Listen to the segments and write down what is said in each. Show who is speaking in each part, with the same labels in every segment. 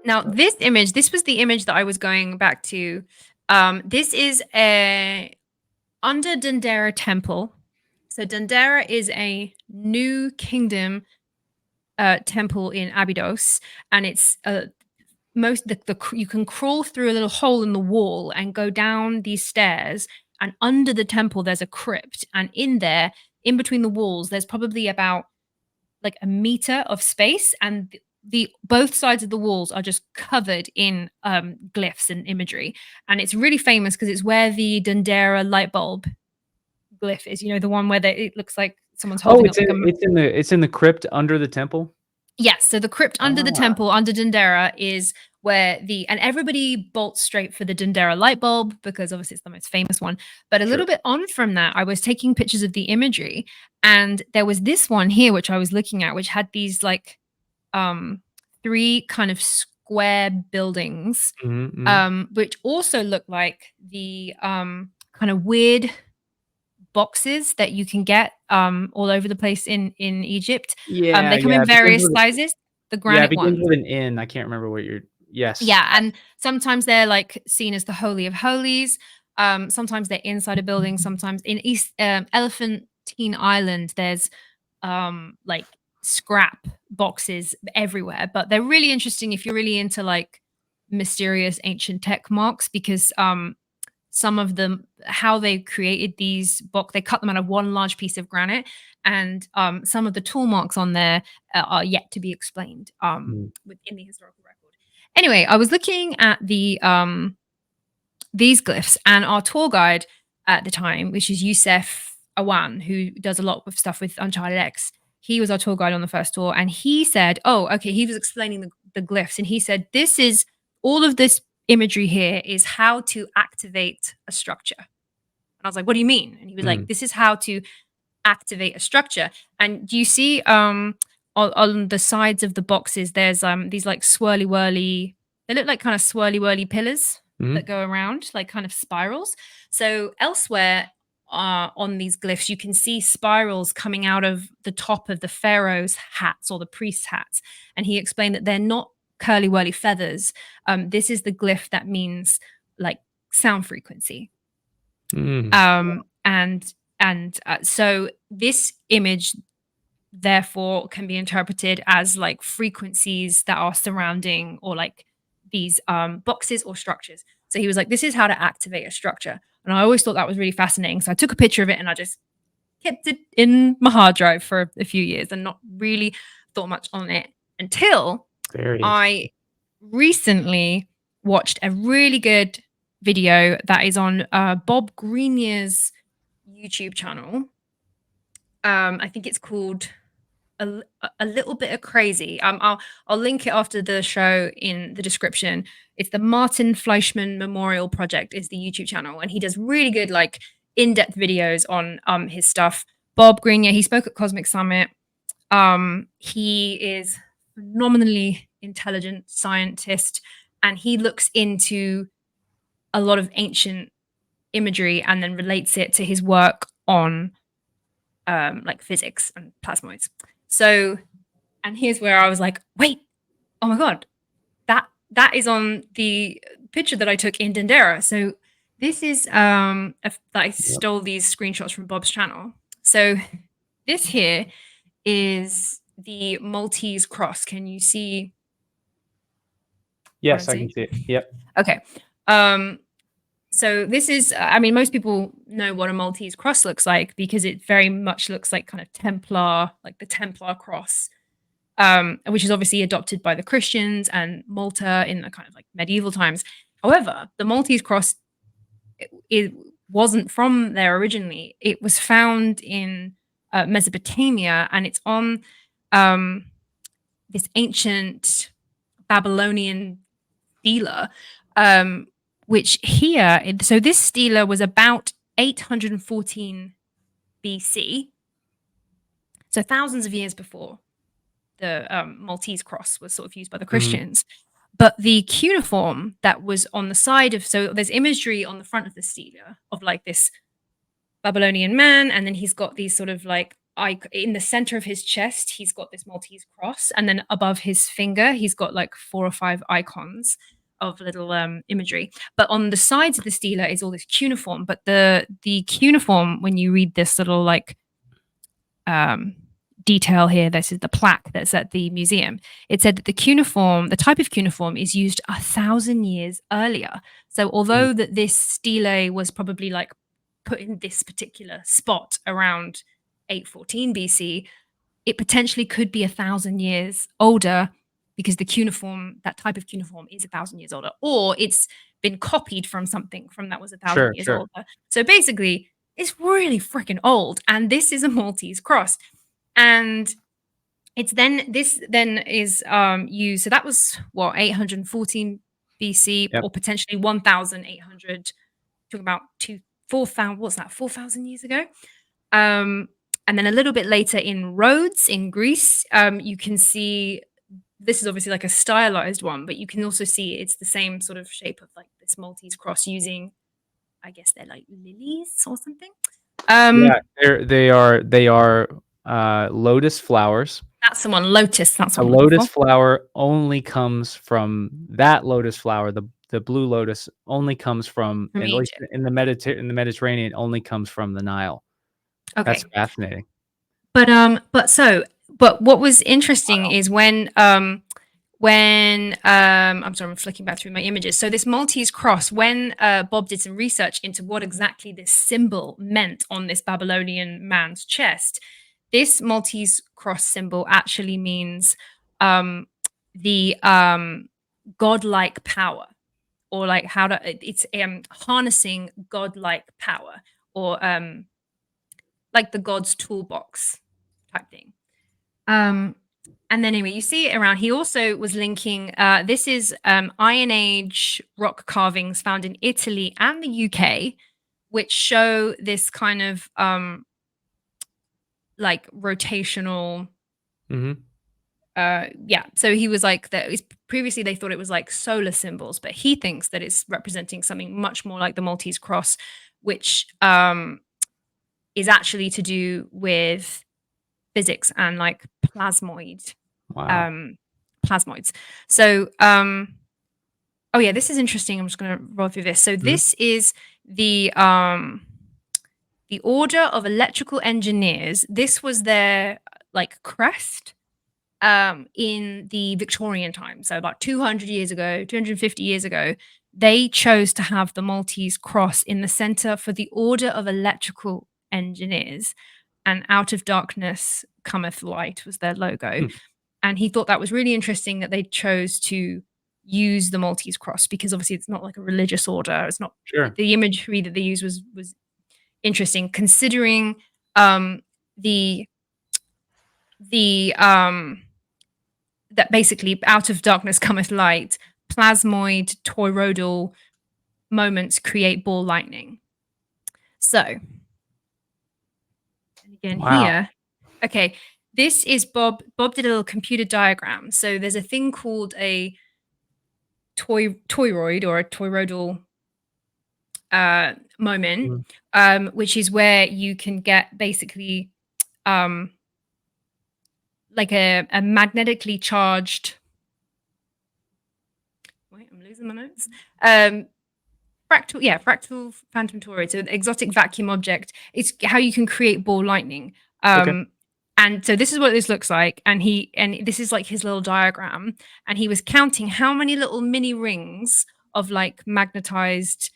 Speaker 1: Now, this was the image that I was going back to. This is a under Dendera temple. So Dendera is a new kingdom temple in Abydos, and it's you can crawl through a little hole in the wall and go down these stairs. And under the temple, there's a crypt, and in there, in between the walls, there's probably about like a meter of space, and the both sides of the walls are just covered in glyphs and imagery. And it's really famous because it's where the Dendera light bulb glyph is. You know, the one where it looks like someone's
Speaker 2: Oh,
Speaker 1: holding
Speaker 2: it's
Speaker 1: up like
Speaker 2: it's in the crypt under the temple.
Speaker 1: Yes, so the crypt under the temple, under Dendera, is where and everybody bolts straight for the Dendera light bulb because obviously it's the most famous one. But a little bit on from that, I was taking pictures of the imagery, and there was this one here which I was looking at, which had these like three kind of square buildings, which also look like the kind of weird boxes that you can get all over the place in Egypt.
Speaker 2: Yeah,
Speaker 1: they come in various sizes. The granite
Speaker 2: it begins
Speaker 1: ones.
Speaker 2: with an N. I can't remember what you're. Yes.
Speaker 1: Yeah, and sometimes they're like seen as the Holy of Holies. Sometimes they're inside a building. Sometimes in East Elephantine Island, there's like scrap boxes everywhere. But they're really interesting if you're really into like mysterious ancient tech marks, because some of them, how they created these box, they cut them out of one large piece of granite, and some of the tool marks on there are yet to be explained within the historical record. Anyway, I was looking at the these glyphs, and our tour guide at the time, which is Youssef Awan, who does a lot of stuff with Uncharted X, he was our tour guide on the first tour, and he said, oh, okay, he was explaining the glyphs, and he said, this is all of this imagery here is how to activate a structure. And I was like, what do you mean? And he was like, this is how to activate a structure. And do you see on the sides of the boxes, there's these like swirly whirly, they look like kind of swirly whirly pillars that go around, like kind of spirals. So elsewhere on these glyphs, you can see spirals coming out of the top of the pharaoh's hats or the priest's hats. And he explained that they're not curly whirly feathers. This is the glyph that means like sound frequency. So this image therefore can be interpreted as like frequencies that are surrounding or like these boxes or structures. So he was like, this is how to activate a structure. And I always thought that was really fascinating. So I took a picture of it and I just kept it in my hard drive for a few years and not really thought much on it until I recently watched a really good video that is on Bob Greenier's YouTube channel. I think it's called a little bit of crazy. I'll link it after the show in the description. It's the Martin Fleischmann Memorial Project is the YouTube channel, and he does really good like in-depth videos on his stuff. Bob Greenier, he spoke at Cosmic Summit. He is phenomenally intelligent scientist, and he looks into a lot of ancient imagery and then relates it to his work on like physics and plasmoids. So, and here's where I was like, wait, oh my God, that is on the picture that I took in Dendera. So this is that I stole these screenshots from Bob's channel. So this here is the Maltese cross. Can you see?
Speaker 2: Yes, I can see it. Yep.
Speaker 1: Okay. So this is, I mean, most people know what a Maltese cross looks like because it very much looks like kind of Templar, like the Templar cross, which is obviously adopted by the Christians and Malta in the kind of like medieval times. However, the Maltese cross, it wasn't from there originally. It was found in Mesopotamia, and it's on this ancient Babylonian stela, which here, so this stela was about 814 BC, so thousands of years before the Maltese cross was sort of used by the Christians. But the cuneiform that was on the side of, so there's imagery on the front of the stela of like this Babylonian man, and then he's got these sort of like in the center of his chest, he's got this Maltese cross, and then above his finger, he's got like 4 or 5 icons of little imagery. But on the sides of the stela is all this cuneiform. But the cuneiform, when you read this little like um, detail here, this is the plaque that's at the museum. It said that the cuneiform, the type of cuneiform, is used 1,000 years earlier. So
Speaker 2: Mm.
Speaker 1: although that this stele was probably like put in this particular spot around 814 BC, it potentially could be 1,000 years older because the cuneiform, that type of cuneiform, is 1,000 years older, or it's been copied from something from that was a thousand
Speaker 2: Sure,
Speaker 1: years
Speaker 2: sure.
Speaker 1: older. So basically, it's really freaking old, and this is a Maltese cross, and it's then this then is used. So that was what 814 BC,
Speaker 2: Yep.
Speaker 1: or potentially 1,800. Talking about 4,000. What's that? 4,000 years ago. Um, and then a little bit later in Rhodes in Greece, you can see this is obviously like a stylized one, but you can also see it's the same sort of shape of like this Maltese cross using, I guess they're like lilies or something.
Speaker 2: Yeah, they are lotus flowers.
Speaker 1: That's the one, lotus. That's
Speaker 2: A
Speaker 1: what I'm looking
Speaker 2: lotus
Speaker 1: for.
Speaker 2: flower only comes from that lotus flower, the blue lotus only comes from,
Speaker 1: From
Speaker 2: at least
Speaker 1: Egypt.
Speaker 2: in the Mediterranean, only comes from the Nile. That's
Speaker 1: Okay.
Speaker 2: fascinating.
Speaker 1: But what was interesting is when I'm sorry, I'm flicking back through my images. So this Maltese cross, when Bob did some research into what exactly this symbol meant on this Babylonian man's chest, this Maltese cross symbol actually means the godlike power, or like how to it's harnessing godlike power, or like the god's toolbox type thing. Um, and then anyway, you see it around. He also was linking. This is Iron Age rock carvings found in Italy and the UK, which show this kind of like rotational.
Speaker 2: Mhm.
Speaker 1: Yeah. So he was like that. Previously, they thought it was like solar symbols, but he thinks that it's representing something much more like the Maltese cross, which is actually to do with physics and like
Speaker 2: Wow.
Speaker 1: um plasmoids. So oh yeah, this is interesting. I'm just going to roll through this. So
Speaker 2: Mhm.
Speaker 1: this is the Order of Electrical Engineers. This was their like crest in the Victorian time. So about 200 years ago, 250 years ago, they chose to have the Maltese cross in the center for the Order of Electrical Engineers, and out of darkness cometh light was their logo.
Speaker 2: Hmm.
Speaker 1: And he thought that was really interesting that they chose to use the Maltese cross, because obviously it's not like a religious order. It's not,
Speaker 2: Sure.
Speaker 1: the imagery that they used was interesting, considering um the the that basically out of darkness cometh light, plasmoid toroidal moments create ball lightning. So, and again
Speaker 2: Wow.
Speaker 1: here, okay, this is Bob did a little computer diagram. So there's a thing called a toroid, or a toroidal moment,
Speaker 2: Mhm.
Speaker 1: which is where you can get basically um, like a magnetically charged. Wait, I'm losing my notes. Fractal phantom toroid. So, exotic vacuum object. It's how you can create ball lightning.
Speaker 2: Okay.
Speaker 1: And so this is what this looks like. And this is like his little diagram. And he was counting how many little mini rings of like magnetized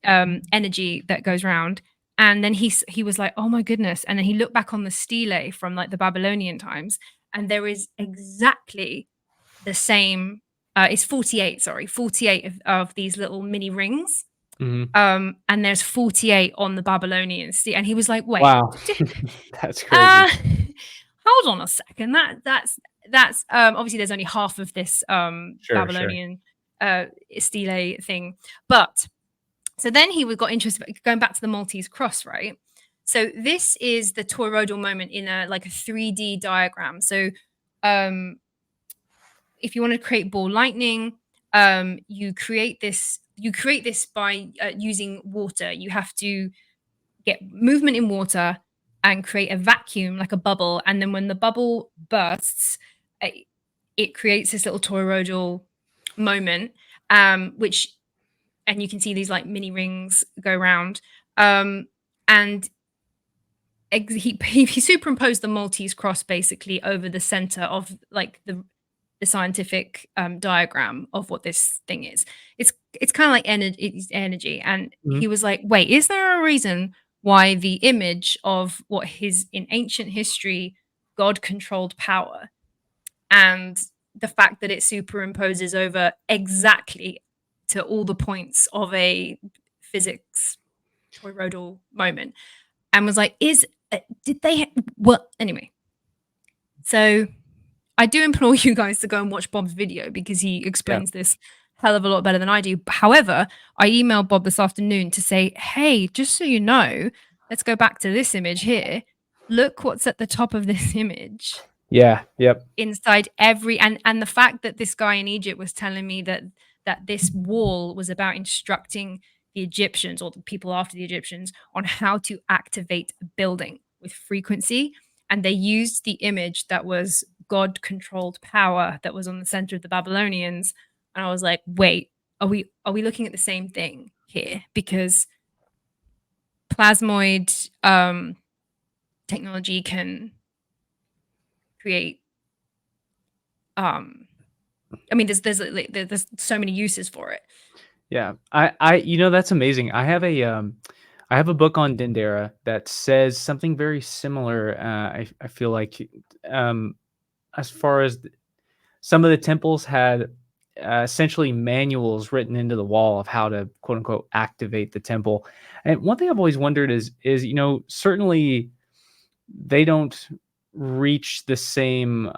Speaker 1: energy that goes around. And then he was like, oh my goodness. And then he looked back on the stele from like the Babylonian times, and there is exactly the same. It's 48, sorry, 48 of these little mini rings.
Speaker 2: Mhm.
Speaker 1: And there's 48 on the Babylonian stele. And he was like, wait,
Speaker 2: Wow. That's crazy.
Speaker 1: uh, hold on a second. That's obviously there's only half of this
Speaker 2: Sure, sure.
Speaker 1: Babylonian stele thing. But so then he got interested, going back to the Maltese cross, right? So this is the toroidal moment in a like a 3D diagram. So um if you want to create ball lightning, you create this by using water. You have to get movement in water, and create a vacuum like a bubble. And then when the bubble bursts, it creates this little toroidal moment, which, and you can see these like mini rings go round. And he superimposed the Maltese cross basically over the center of like the scientific diagram of what this thing is. It's kind of like energy, and he
Speaker 2: Mhm.
Speaker 1: was like, "Wait, is there a reason why the image of what his in ancient history God controlled power and the fact that it superimposes over exactly to all the points of a physics toroidal moment?" And was like, "Is did they? Well, anyway." So I do implore you guys to go and watch Bob's video because he
Speaker 2: Yeah.
Speaker 1: explains this hell of a lot better than I do. However, I emailed Bob this afternoon to say, hey, just so you know, let's go back to this image here. Look what's at the top of this image
Speaker 2: Yeah. Yep.
Speaker 1: inside every, and the fact that this guy in Egypt was telling me that this wall was about instructing the Egyptians or the people after the Egyptians on how to activate a building with frequency, and they used the image that was God controlled power that was on the center of the Babylonians. And I was like, wait, are we looking at the same thing here? Because plasmoid technology can create um I mean, there's so many uses for it.
Speaker 2: Yeah. That's amazing. I have a book on Dendera that says something very similar. I feel like, um, as far as some of the temples had essentially manuals written into the wall of how to quote unquote activate the temple. And one thing I've always wondered is certainly they don't reach the same.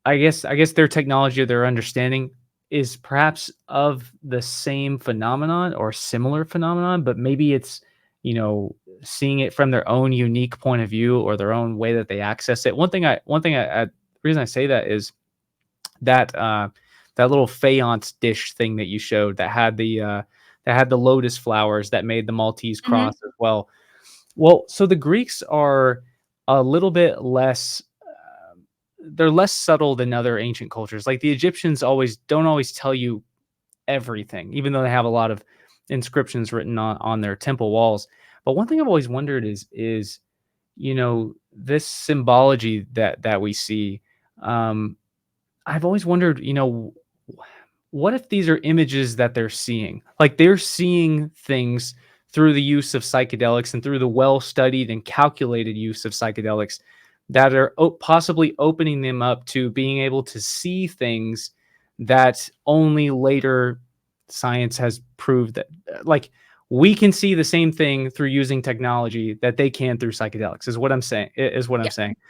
Speaker 2: I guess their technology or their understanding is perhaps of the same phenomenon or similar phenomenon, but maybe it's, you know, seeing it from their own unique point of view or their own way that they access it. The reason I say that is that that little faience dish thing that you showed that had the lotus flowers that made the Maltese
Speaker 1: Mhm.
Speaker 2: cross as well. Well, so the Greeks are a little bit less they're less subtle than other ancient cultures. Like the Egyptians always don't always tell you everything, even though they have a lot of inscriptions written on their temple walls. But one thing I've always wondered is this symbology that we see. I've always wondered, what if these are images that they're seeing? Like they're seeing things through the use of psychedelics and through the well-studied and calculated use of psychedelics that are possibly opening them up to being able to see things that only later science has proved that like we can see the same thing through using technology that they can through psychedelics is what I'm saying.